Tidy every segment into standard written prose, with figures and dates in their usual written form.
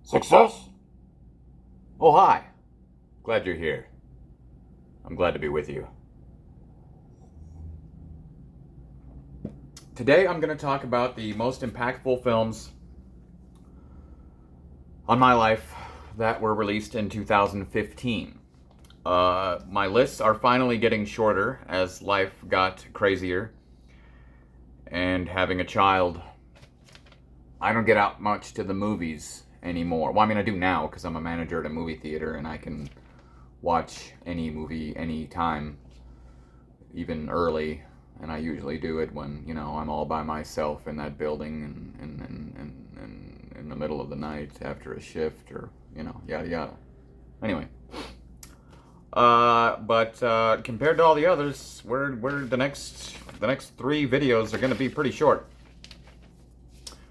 Success? Oh, hi. Glad you're here. I'm glad to be with you. Today I'm going to talk about the most impactful films on my life that were released in 2015. My lists are finally getting shorter as life got crazier. And having a child, I don't get out much to the movies anymore. Well, I mean, I do now because I'm a manager at a movie theater and I can watch any movie anytime, even early. And I usually do it when, I'm all by myself in that building and in the middle of the night after a shift or, yada yada. Anyway. But compared to all the others, we're the next three videos are going to be pretty short.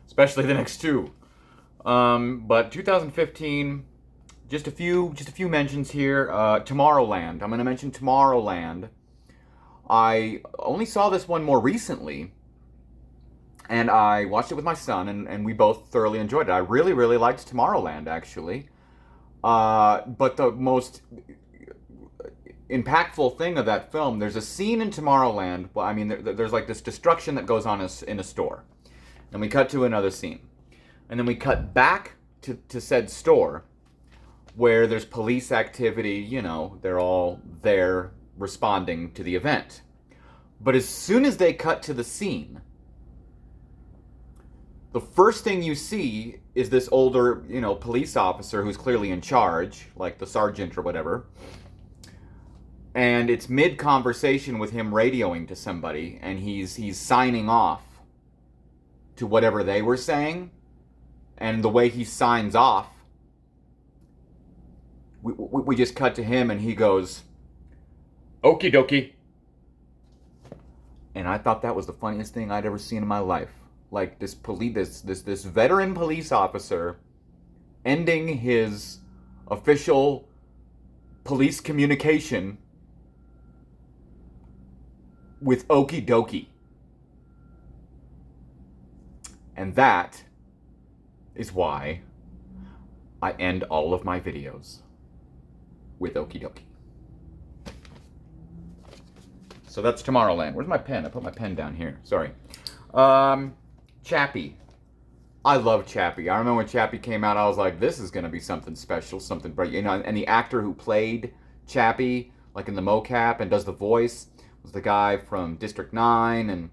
Especially the next two. But 2015, just a few mentions here. Tomorrowland. I'm going to mention Tomorrowland. I only saw this one more recently, and I watched it with my son, and we both thoroughly enjoyed it. I really, really liked Tomorrowland, actually. But the most impactful thing of that film, there's a scene in Tomorrowland. Well, I mean, there's like this destruction that goes on in a store. And we cut to another scene. And then we cut back to said store where there's police activity, they're all there responding to the event. But as soon as they cut to the scene, the first thing you see is this older, police officer who's clearly in charge, like the sergeant or whatever. And it's mid-conversation with him radioing to somebody, and he's signing off to whatever they were saying. And the way he signs off, we just cut to him and he goes, "Okie dokie." And I thought that was the funniest thing I'd ever seen in my life. Like this veteran police officer ending his official police communication with "okie dokie." And that is why I end all of my videos with "okie dokie." So that's Tomorrowland. Where's my pen? I put my pen down here. Sorry. Chappie. I love Chappie. I remember when Chappie came out, I was like, this is going to be something special, something bright. And the actor who played Chappie, like in the mocap and does the voice, was the guy from District 9, and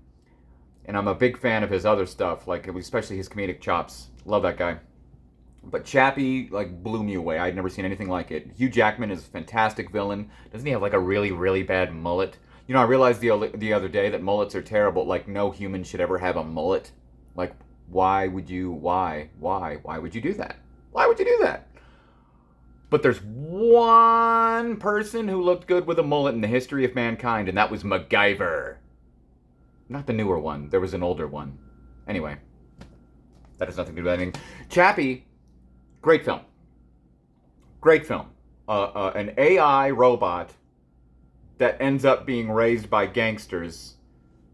I'm a big fan of his other stuff, like especially his comedic chops. Love that guy. But Chappie, blew me away. I'd never seen anything like it. Hugh Jackman is a fantastic villain. Doesn't he have, a really, really bad mullet? I realized the other day that mullets are terrible. No human should ever have a mullet. Why would you do that? Why would you do that? But there's one person who looked good with a mullet in the history of mankind, and that was MacGyver. Not the newer one. There was an older one. Anyway, that has nothing to do with anything. Chappie, great film. Great film. An AI robot that ends up being raised by gangsters.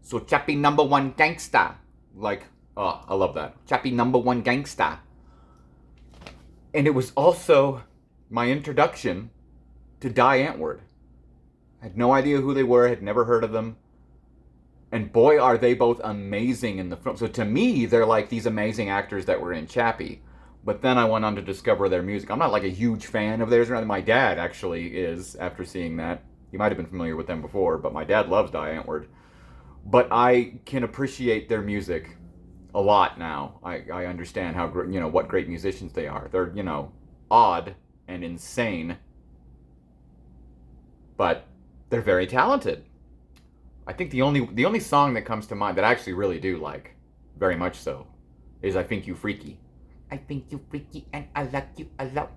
So Chappie #1 gangsta. I love that. Chappie #1 gangsta. And it was also my introduction to Die Antwoord. I had no idea who they were, had never heard of them. And boy, are they both amazing in the film. So to me, they're like these amazing actors that were in Chappie. But then I went on to discover their music. I'm not a huge fan of theirs. My dad actually is, after seeing that. He might have been familiar with them before, but my dad loves Die Antwoord. But I can appreciate their music a lot now. I understand how what great musicians they are. They're odd and insane, but they're very talented. I think the only song that comes to mind that I actually really do like, very much so, is "I Think You Freaky." I think you freaky and I like you a lot.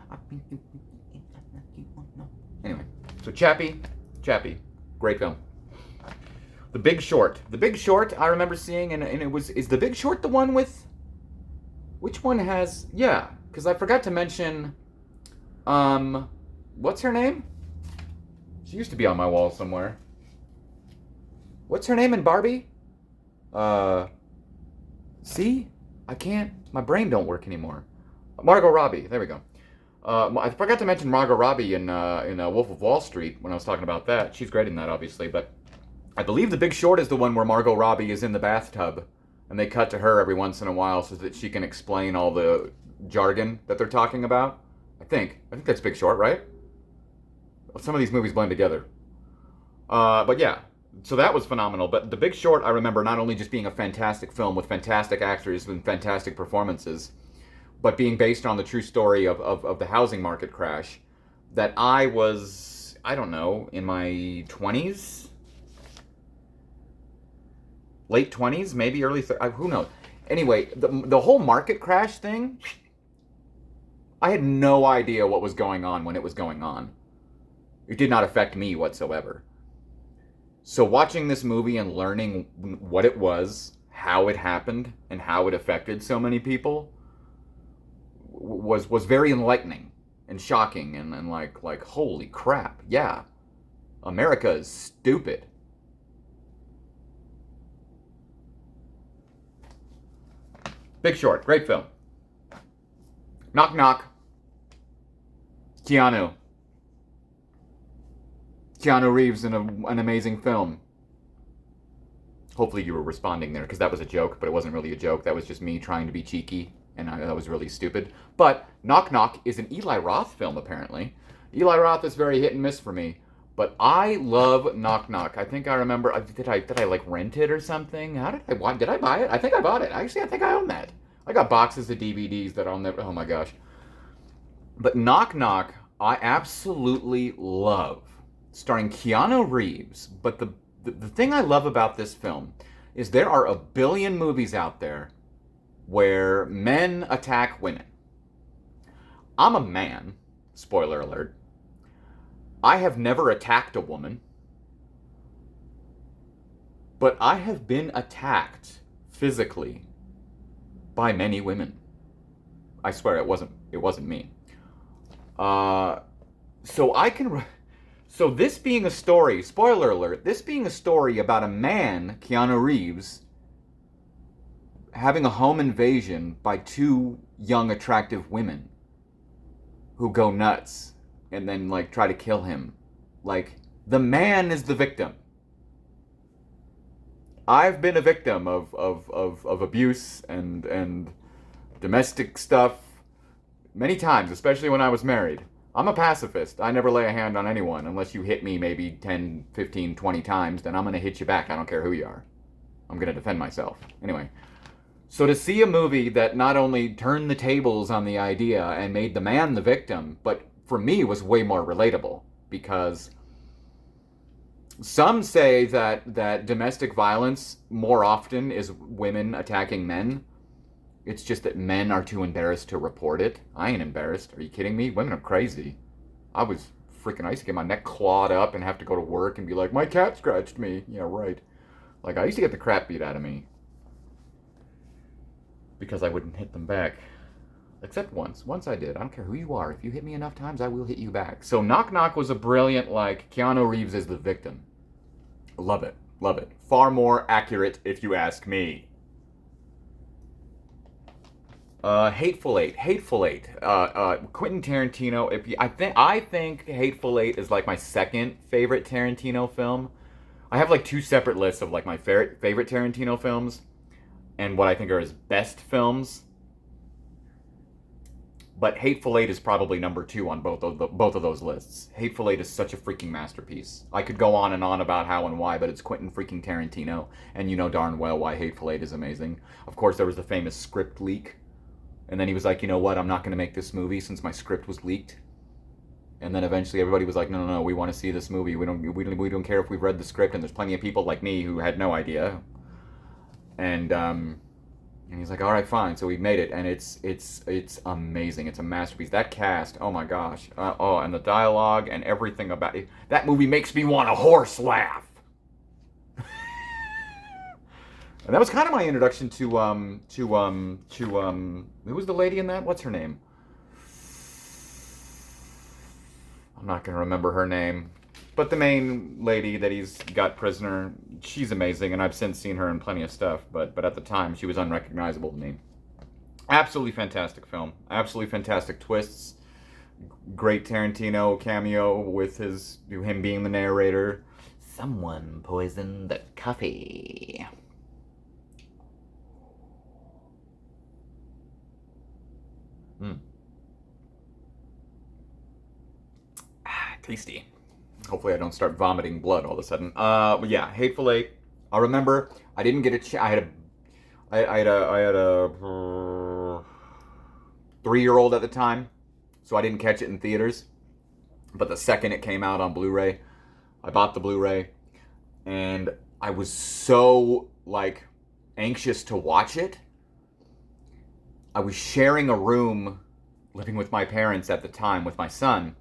I think you freaky and I like you a lot. Anyway, so Chappie, great film. The Big Short. The Big Short I remember seeing, and is The Big Short the one with, which one has, yeah, because I forgot to mention, what's her name? She used to be on my wall somewhere. What's her name in Barbie? See? I can't, my brain don't work anymore. Margot Robbie. There we go. I forgot to mention Margot Robbie in Wolf of Wall Street when I was talking about that. She's great in that, obviously, but I believe The Big Short is the one where Margot Robbie is in the bathtub, and they cut to her every once in a while so that she can explain all the jargon that they're talking about. I think that's Big Short, right? Some of these movies blend together. But yeah, so that was phenomenal. But The Big Short, I remember not only just being a fantastic film with fantastic actors and fantastic performances, but being based on the true story of the housing market crash. That I was, I don't know, in my 20s, late 20s, maybe early 30s, who knows. Anyway, the whole market crash thing, I had no idea what was going on when it was going on. It did not affect me whatsoever. So watching this movie and learning what it was, how it happened, and how it affected so many people was very enlightening and shocking and like holy crap, yeah, America is stupid. Big Short, great film. Knock Knock, Keanu. Keanu Reeves in an amazing film. Hopefully you were responding there, because that was a joke, but it wasn't really a joke. That was just me trying to be cheeky, and that was really stupid. But Knock Knock is an Eli Roth film, apparently. Eli Roth is very hit and miss for me, but I love Knock Knock. I think I remember, did I like rent it or something? Did I buy it? I think I bought it. Actually, I think I own that. I got boxes of DVDs that I'll never, oh my gosh. But Knock Knock, I absolutely love. Starring Keanu Reeves. But the thing I love about this film is there are a billion movies out there where men attack women. I'm a man, spoiler alert. I have never attacked a woman, but I have been attacked physically by many women. I swear it wasn't me. So I can. So this being a story, spoiler alert, this being a story about a man, Keanu Reeves, having a home invasion by two young, attractive women who go nuts and then like try to kill him. Like, the man is the victim. I've been a victim of abuse and domestic stuff many times, especially when I was married. I'm a pacifist. I never lay a hand on anyone unless you hit me maybe 10, 15, 20 times, then I'm going to hit you back. I don't care who you are. I'm going to defend myself. Anyway, so to see a movie that not only turned the tables on the idea and made the man the victim, but for me was way more relatable, because some say that domestic violence more often is women attacking men. It's just that men are too embarrassed to report it. I ain't embarrassed. Are you kidding me? Women are crazy. I used to get my neck clawed up and have to go to work and be like, my cat scratched me. Yeah, right. Like, I used to get the crap beat out of me because I wouldn't hit them back. Except once. Once I did. I don't care who you are. If you hit me enough times, I will hit you back. So Knock Knock was a brilliant, like, Keanu Reeves is the victim. Love it. Love it. Far more accurate, if you ask me. Hateful Eight. Hateful Eight. Quentin Tarantino. I think Hateful Eight is like my second favorite Tarantino film. I have like two separate lists of like my favorite Tarantino films and what I think are his best films. But Hateful Eight is probably number two on both of those lists. Hateful Eight is such a freaking masterpiece. I could go on and on about how and why, but it's Quentin freaking Tarantino, and you know darn well why Hateful Eight is amazing. Of course, there was the famous script leak. And then he was like, you know what, I'm not going to make this movie since my script was leaked. And then eventually everybody was like, no, we want to see this movie. We don't care if we've read the script. And there's plenty of people like me who had no idea. And he's like, all right, fine. So we made it, and it's amazing. It's a masterpiece. That cast, oh my gosh. And the dialogue and everything about it. That movie makes me want a horse laugh. And that was kind of my introduction to who was the lady in that? What's her name? I'm not gonna remember her name, but the main lady that he's got prisoner, she's amazing, and I've since seen her in plenty of stuff. But at the time, she was unrecognizable to me. Absolutely fantastic film. Absolutely fantastic twists. Great Tarantino cameo with him being the narrator. Someone poisoned the coffee. Mm. Tasty. Hopefully, I don't start vomiting blood all of a sudden. But yeah, Hateful Eight. I remember I didn't get a chance. I had a 3-year-old at the time, so I didn't catch it in theaters. But the second it came out on Blu-ray, I bought the Blu-ray, and I was so like anxious to watch it. I was sharing a room, living with my parents at the time with my son.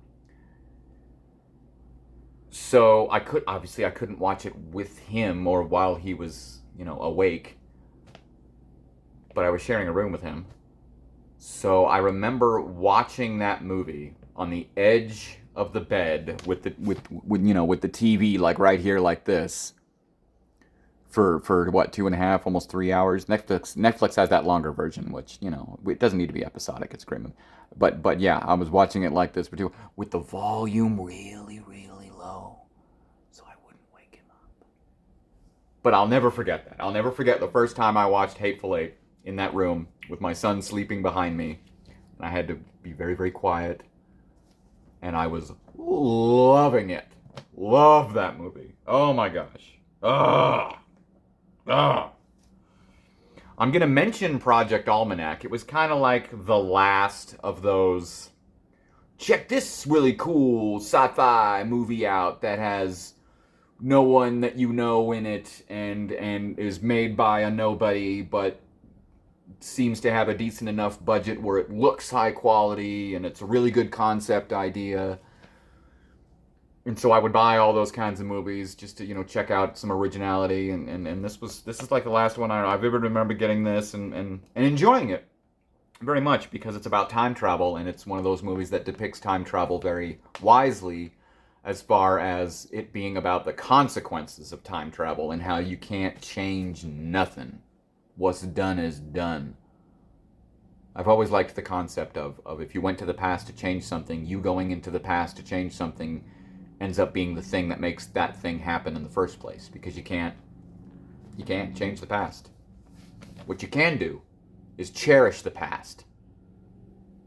So I couldn't watch it with him or while he was, awake, but I was sharing a room with him. So I remember watching that movie on the edge of the bed with the TV like right here like this for what, 2.5, almost 3 hours. Netflix has that longer version, which it doesn't need to be episodic. It's great movie. But yeah, I was watching it like this for two with the volume really really low, so I wouldn't wake him up. But I'll never forget that. I'll never forget the first time I watched Hateful Eight in that room with my son sleeping behind me, and I had to be very very quiet, and I was loving it. Love that movie. Oh my gosh. Ah. Ah. I'm going to mention Project Almanac. It was kind of like the last of those. Check this really cool sci-fi movie out that has no one that you know in it and is made by a nobody, but seems to have a decent enough budget where it looks high quality and it's a really good concept idea. And so I would buy all those kinds of movies just to check out some originality, and this is like the last one I vividly remember getting this and enjoying it very much because it's about time travel, and it's one of those movies that depicts time travel very wisely as far as it being about the consequences of time travel and how you can't change nothing. What's done is done. I've always liked the concept of if you went to the past to change something, you going into the past to change something ends up being the thing that makes that thing happen in the first place, because you can't change the past. What you can do is cherish the past,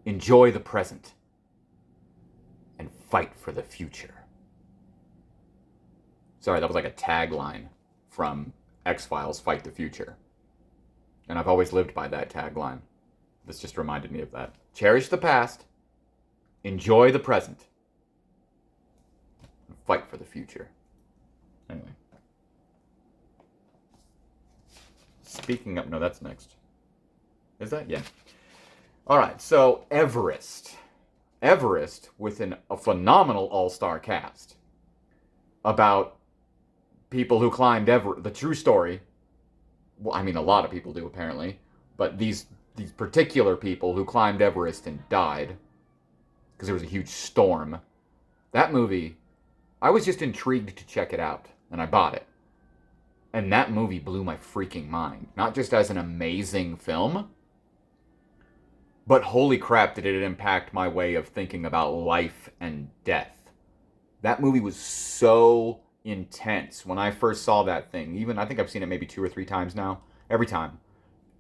enjoy the present, and fight for the future. Sorry, that was like a tagline from X-Files: Fight the Future. And I've always lived by that tagline. This just reminded me of that. Cherish the past, enjoy the present, fight for the future. Anyway. Speaking of, no, that's next. Is that? Yeah. All right, so Everest. Everest with a phenomenal all-star cast about people who climbed Everest. The true story. Well, I mean, a lot of people do apparently, but these particular people who climbed Everest and died because there was a huge storm. That movie, I was just intrigued to check it out, and I bought it. And that movie blew my freaking mind. Not just as an amazing film, but holy crap, did it impact my way of thinking about life and death. That movie was so intense when I first saw that thing. Even, I think I've seen it maybe 2 or 3 times now. Every time.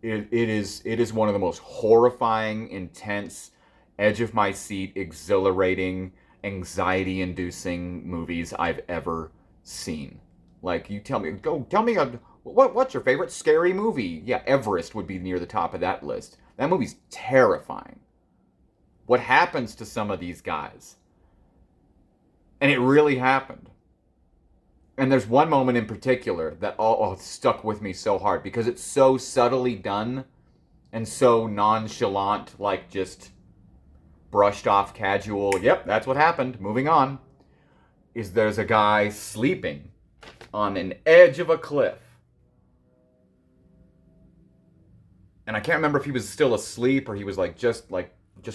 It is one of the most horrifying, intense, edge of my seat, exhilarating, anxiety inducing movies I've ever seen. Like, you tell me, what's your favorite scary movie? Yeah, Everest would be near the top of that list. That movie's terrifying. What happens to some of these guys? And it really happened. And there's one moment in particular that stuck with me so hard because it's so subtly done and so nonchalant, like just brushed off casual, yep, that's what happened, moving on. There's a guy sleeping on an edge of a cliff. And I can't remember if he was still asleep or he was just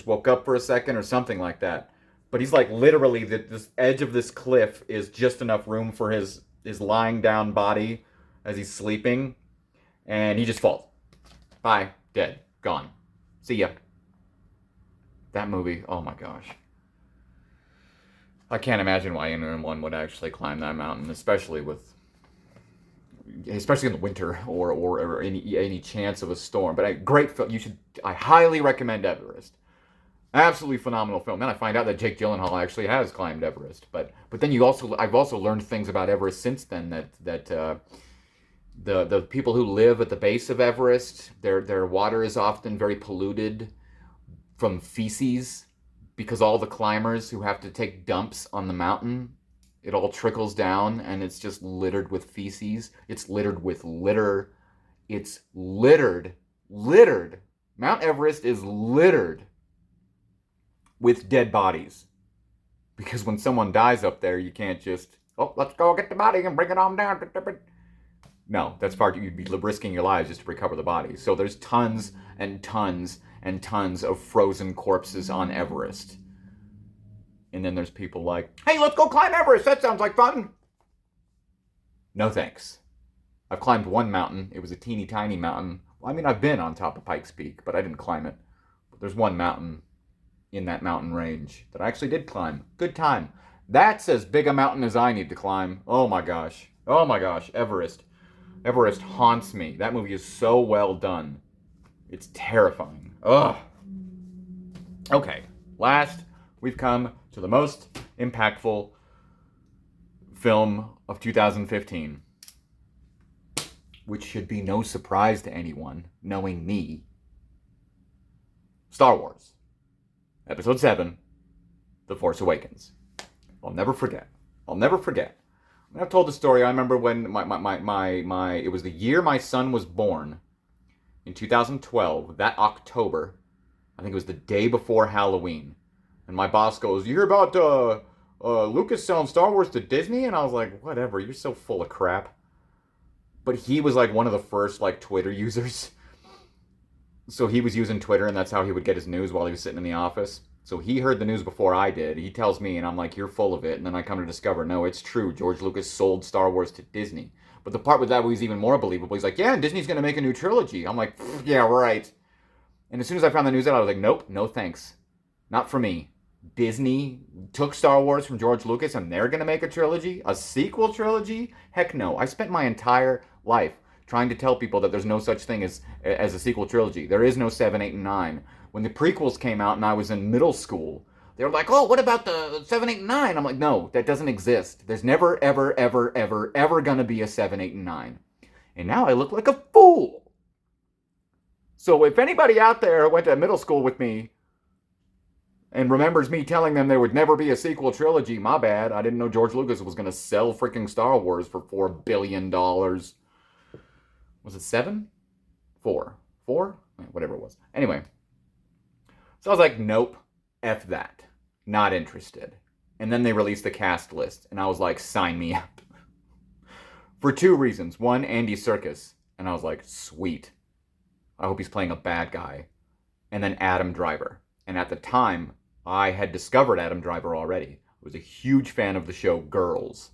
woke up for a second or something like that. But he's like literally this edge of this cliff is just enough room for his lying down body as he's sleeping, and he just falls. Bye, dead, gone. See ya. That movie, oh my gosh. I can't imagine why anyone would actually climb that mountain, especially in the winter or any chance of a storm. But a great film. I highly recommend Everest. Absolutely phenomenal film. Then I find out that Jake Gyllenhaal actually has climbed Everest. But then I've also learned things about Everest since then that the people who live at the base of Everest, their water is often very polluted from feces because all the climbers who have to take dumps on the mountain, it all trickles down and it's just littered with feces. It's littered with litter. It's littered. Mount Everest is littered with dead bodies. Because when someone dies up there, you can't just, oh, let's go get the body and bring it on down. No, that's far too, you'd be risking your lives just to recover the body. So there's tons and tons and tons of frozen corpses on Everest. And then there's people like, hey, let's go climb Everest. That sounds like fun. No thanks. I've climbed one mountain. It was a teeny tiny mountain. Well, I mean, I've been on top of Pikes Peak, but I didn't climb it. But there's one mountain in that mountain range that I actually did climb. Good time. That's as big a mountain as I need to climb. Oh my gosh. Oh my gosh. Everest. Everest haunts me. That movie is so well done. It's terrifying. Ugh. Okay. Last, we've come to the most impactful film of 2015, which should be no surprise to anyone, knowing me. Star Wars. Episode 7, The Force Awakens. I'll never forget. I've told the story. I remember when it was the year my son was born, in 2012, that October. I think it was the day before Halloween. And my boss goes, you hear about Lucas selling Star Wars to Disney? And I was like, whatever, you're so full of crap. But he was like one of the first like Twitter users. So he was using Twitter, and that's how he would get his news while he was sitting in the office. So he heard the news before I did. He tells me, and I'm like, you're full of it. And then I come to discover, no, it's true. George Lucas sold Star Wars to Disney. But the part with that was even more believable. He's like, yeah, and Disney's going to make a new trilogy. I'm like, yeah, right. And as soon as I found the news out, I was like, nope, no thanks. Not for me. Disney took Star Wars from George Lucas, and they're going to make a trilogy? A sequel trilogy? Heck no. I spent my entire life trying to tell people that there's no such thing as a sequel trilogy. There is no 7, 8, and 9. When the prequels came out and I was in middle school, they were like, oh, what about the 7, 8, and 9? I'm like, no, that doesn't exist. There's never, ever, ever, ever, ever gonna be a 7, 8, and 9. And now I look like a fool. So if anybody out there went to middle school with me and remembers me telling them there would never be a sequel trilogy, my bad. I didn't know George Lucas was gonna sell freaking Star Wars for $4 billion. Was it 7? 4? 4? Whatever it was. Anyway. So I was like, nope. F that. Not interested. And then they released the cast list. And I was like, sign me up. For 2 reasons. One, Andy Serkis. And I was like, sweet. I hope he's playing a bad guy. And then Adam Driver. And at the time, I had discovered Adam Driver already. I was a huge fan of the show Girls.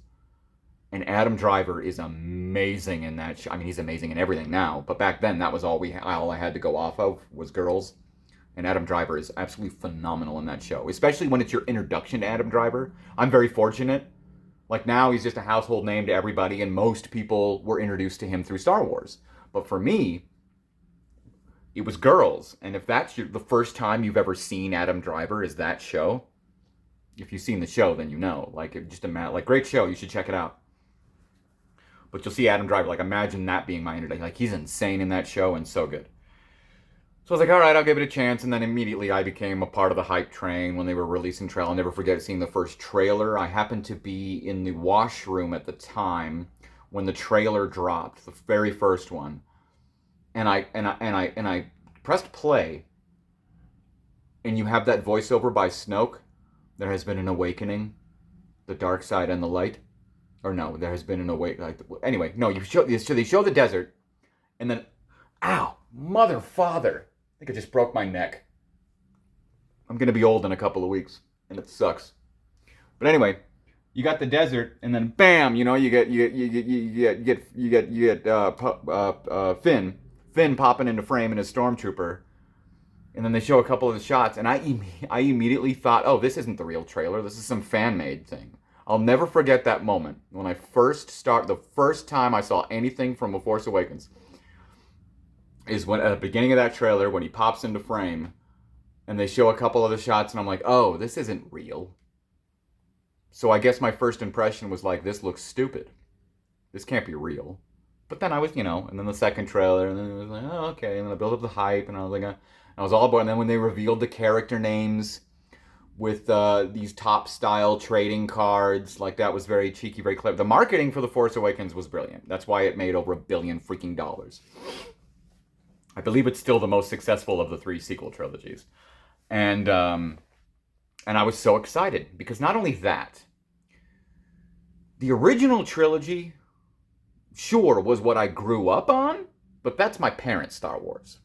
And Adam Driver is amazing in that show. I mean, he's amazing in everything now. But back then, that was all I had to go off of was Girls. And Adam Driver is absolutely phenomenal in that show. Especially when it's your introduction to Adam Driver. I'm very fortunate. Like now, he's just a household name to everybody. And most people were introduced to him through Star Wars. But for me, it was Girls. And if that's the first time you've ever seen Adam Driver is that show. If you've seen the show, then you know. Great show. You should check it out. But you'll see Adam Driver, imagine that being my introduction. He's insane in that show and so good. So I was like, all right, I'll give it a chance. And then immediately I became a part of the hype train when they were releasing trailer. I'll never forget seeing the first trailer. I happened to be in the washroom at the time when the trailer dropped, the very first one. And I pressed play. And you have that voiceover by Snoke. There has been an awakening, the dark side and the light. Or no, there has been an awakening. Anyway, no, they show the desert, and then, ow, mother, father. I think I just broke my neck. I'm gonna be old in a couple of weeks, and it sucks. But anyway, you got the desert, and then bam, you get Finn popping into frame in his stormtrooper, And then they show a couple of the shots, and I immediately thought, oh, this isn't the real trailer. This is some fan-made thing. I'll never forget that moment when the first time I saw anything from A Force Awakens is when at the beginning of that trailer when he pops into frame and they show a couple of the shots and I'm like, oh, this isn't real. So I guess my first impression was like, this looks stupid. This can't be real. But then I was, and then the second trailer, and then it was like, oh, okay. And then I built up the hype, and I was like, I was all aboard. And then when they revealed the character names with these top style trading cards, like that was very cheeky, very clever. The marketing for The Force Awakens was brilliant. That's why it made over $1 billion freaking dollars. I believe it's still the most successful of the 3 sequel trilogies. And I was so excited because not only that, the original trilogy, sure, was what I grew up on, but that's my parents' Star Wars.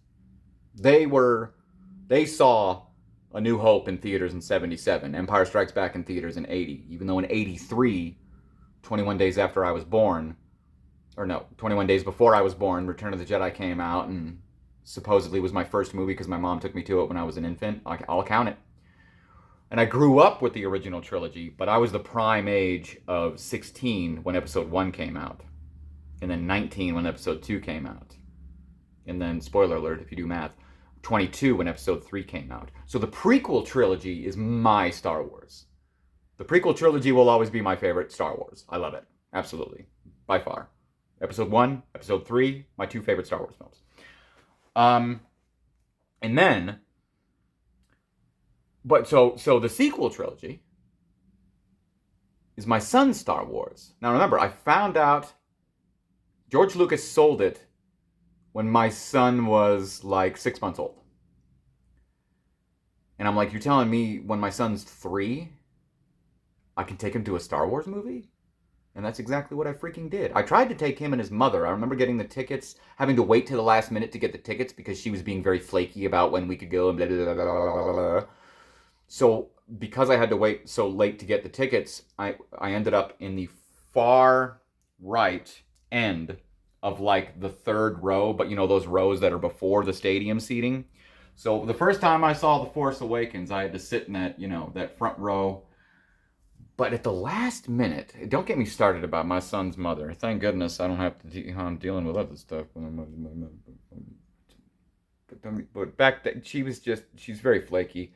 They saw A New Hope in theaters in 77, Empire Strikes Back in theaters in 80, even though in 83, 21 days after I was born, 21 days before I was born, Return of the Jedi came out and supposedly was my first movie because my mom took me to it when I was an infant. I'll count it. And I grew up with the original trilogy, but I was the prime age of 16 when Episode 1 came out. And then 19 when Episode 2 came out. And then, spoiler alert, if you do math, 22 when Episode 3 came out. So the prequel trilogy is my Star Wars. The prequel trilogy will always be my favorite Star Wars. I love it. Absolutely. By far. Episode 1, Episode 3, my 2 favorite Star Wars films. And then, so the sequel trilogy is my son's Star Wars. Now remember, I found out George Lucas sold it when my son was like 6 months old. And I'm like, you're telling me when my son's 3, I can take him to a Star Wars movie? And that's exactly what I freaking did. I tried to take him and his mother. I remember getting the tickets, having to wait to the last minute to get the tickets because she was being very flaky about when we could go and blah, blah, blah, blah, blah. So because I had to wait so late to get the tickets, I ended up in the far right end of like the third row, but those rows that are before the stadium seating. So the first time I saw The Force Awakens, I had to sit in that, that front row. But at the last minute, don't get me started about my son's mother. Thank goodness I don't have to I'm dealing with other stuff. But back then, she's very flaky.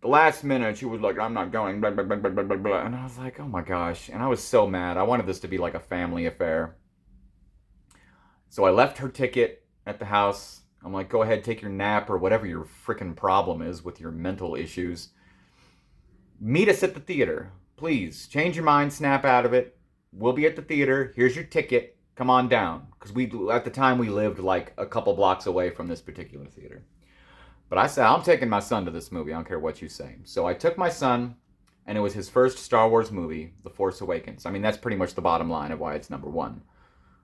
The last minute, she was like, I'm not going, blah, blah, blah, blah, blah, blah. And I was like, oh my gosh. And I was so mad. I wanted this to be like a family affair. So I left her ticket at the house. I'm like, go ahead, take your nap or whatever your freaking problem is with your mental issues. Meet us at the theater. Please, change your mind, snap out of it. We'll be at the theater. Here's your ticket. Come on down. Because at the time, we lived like a couple blocks away from this particular theater. But I said, I'm taking my son to this movie. I don't care what you say. So I took my son, and it was his first Star Wars movie, The Force Awakens. I mean, that's pretty much the bottom line of why it's number 1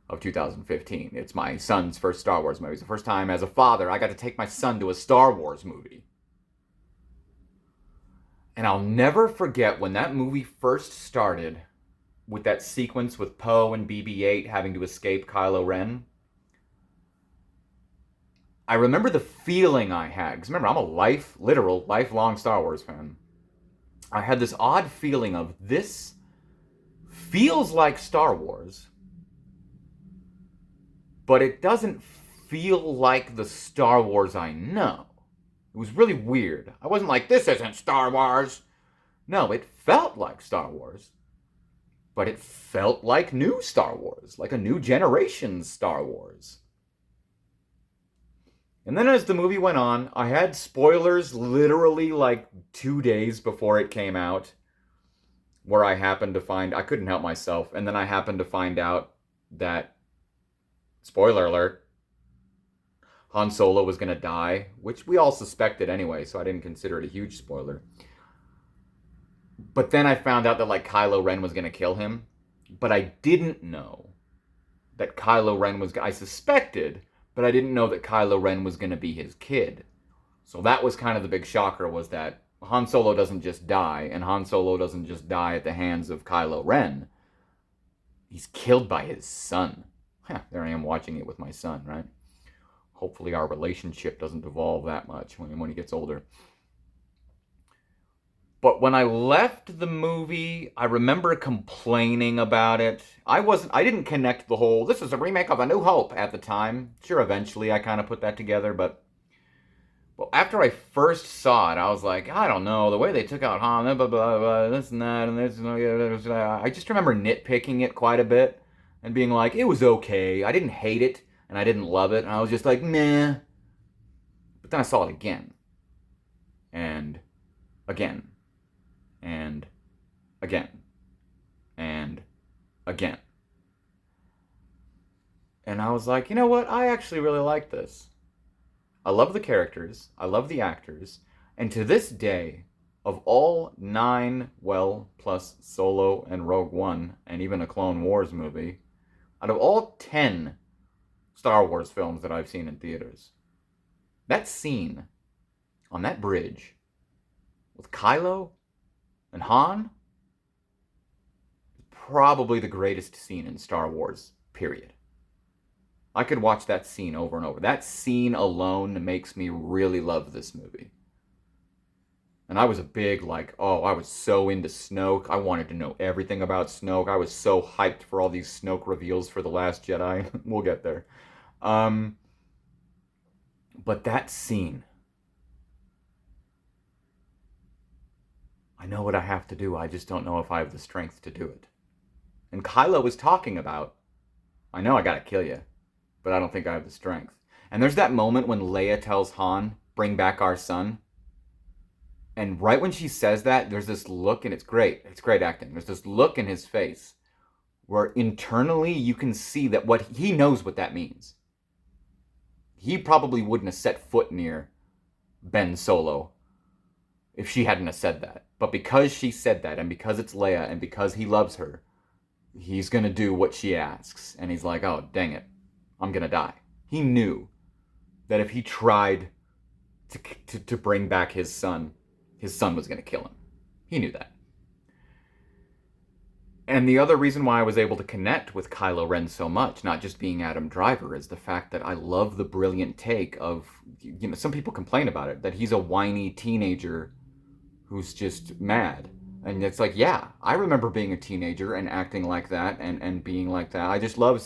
of 2015. It's my son's first Star Wars movie. It's the first time as a father I got to take my son to a Star Wars movie. And I'll never forget when that movie first started with that sequence with Poe and BB-8 having to escape Kylo Ren. I remember the feeling I had. Because remember, I'm a lifelong Star Wars fan. I had this odd feeling of this feels like Star Wars, but it doesn't feel like the Star Wars I know. It was really weird. I wasn't like, this isn't Star Wars. No, it felt like Star Wars. But it felt like new Star Wars. Like a new generation's Star Wars. And then as the movie went on, I had spoilers literally like 2 days before it came out. Where I couldn't help myself. And then I happened to find out that, spoiler alert, Han Solo was going to die, which we all suspected anyway, so I didn't consider it a huge spoiler. But then I found out that like Kylo Ren was going to kill him, but I didn't know that Kylo Ren I suspected, but I didn't know that Kylo Ren was going to be his kid. So that was kind of the big shocker, was that Han Solo doesn't just die, and Han Solo doesn't just die at the hands of Kylo Ren. He's killed by his son. There I am watching it with my son, right? hopefully our relationship doesn't evolve that much when he gets older. But when I left the movie, I remember complaining about it. I didn't connect the whole, this is a remake of A New Hope at the time. Sure, eventually I kind of put that together, but well, after I first saw it, I was like, I don't know, the way they took out Han, blah, blah, blah, this and that, and this, and I just remember nitpicking it quite a bit and being like, it was okay. I didn't hate it, and I didn't love it, and I was just like, meh. But then I saw it again, and again, and again, and again. And I was like, you know what? I actually really like this. I love the characters, I love the actors, and to this day, of all 9, well, plus Solo and Rogue One, and even a Clone Wars movie, out of all 10 Star Wars films that I've seen in theaters, that scene on that bridge with Kylo and Han is probably the greatest scene in Star Wars, period. I could watch that scene over and over. That scene alone makes me really love this movie. And I was a big, I was so into Snoke. I wanted to know everything about Snoke. I was so hyped for all these Snoke reveals for The Last Jedi. We'll get there. But that scene, I know what I have to do. I just don't know if I have the strength to do it. And Kylo was talking about, I know I gotta kill you, but I don't think I have the strength. And there's that moment when Leia tells Han, bring back our son. And right when she says that, there's this look, and it's great. It's great acting. There's this look in his face where internally you can see that he knows what that means. He probably wouldn't have set foot near Ben Solo if she hadn't have said that. But because she said that, and because it's Leia, and because he loves her, he's going to do what she asks. And he's like, oh, dang it. I'm going to die. He knew that if he tried to bring back his son was going to kill him. He knew that. And the other reason why I was able to connect with Kylo Ren so much, not just being Adam Driver, is the fact that I love the brilliant take of, some people complain about it, that he's a whiny teenager who's just mad. And it's like, yeah, I remember being a teenager and acting like that and being like that. I just love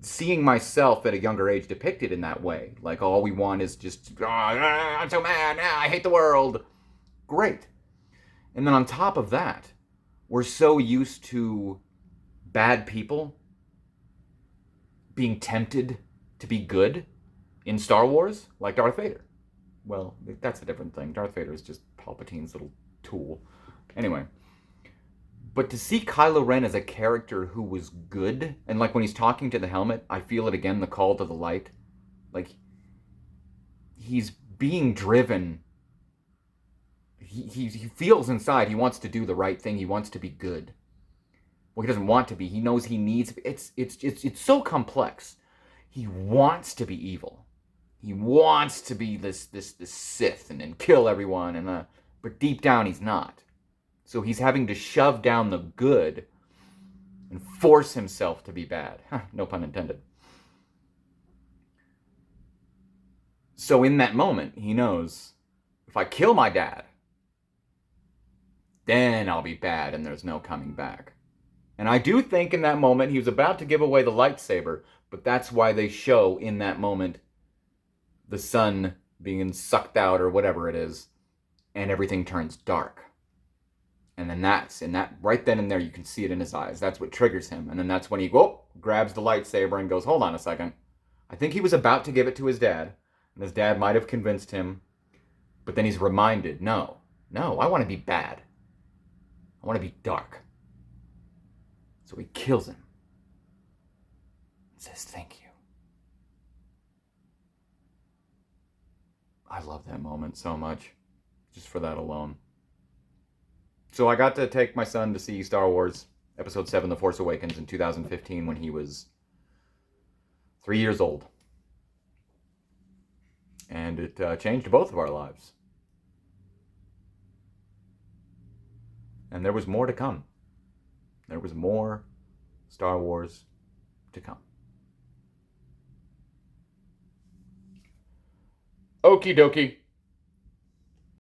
seeing myself at a younger age depicted in that way. Like, all we want is just, I'm so mad, I hate the world. Great. And then on top of that, we're so used to bad people being tempted to be good in Star Wars, like Darth Vader. Well, that's a different thing. Darth Vader is just Palpatine's little tool. Anyway. But to see Kylo Ren as a character who was good, and like when he's talking to the helmet, I feel it again, the call to the light. Like, he's being driven. He feels inside he wants to do the right thing. He wants to be good. Well, he doesn't want to be. He knows he needs. It's so complex. He wants to be evil. He wants to be this Sith and kill everyone. But deep down, he's not. So he's having to shove down the good and force himself to be bad. No pun intended. So in that moment, he knows, if I kill my dad, then I'll be bad and there's no coming back. And I do think in that moment he was about to give away the lightsaber, but that's why they show in that moment the sun being sucked out or whatever it is, and everything turns dark. And then right then and there, you can see it in his eyes. That's what triggers him. And then that's when he grabs the lightsaber and goes, hold on a second. I think he was about to give it to his dad, and his dad might have convinced him, but then he's reminded, no, I want to be bad. I want to be dark. So he kills him and says, thank you. I love that moment so much, just for that alone. So I got to take my son to see Star Wars Episode 7, The Force Awakens in 2015 when he was 3 years old. And it changed both of our lives. And there was more to come. There was more Star Wars to come. Okie dokie.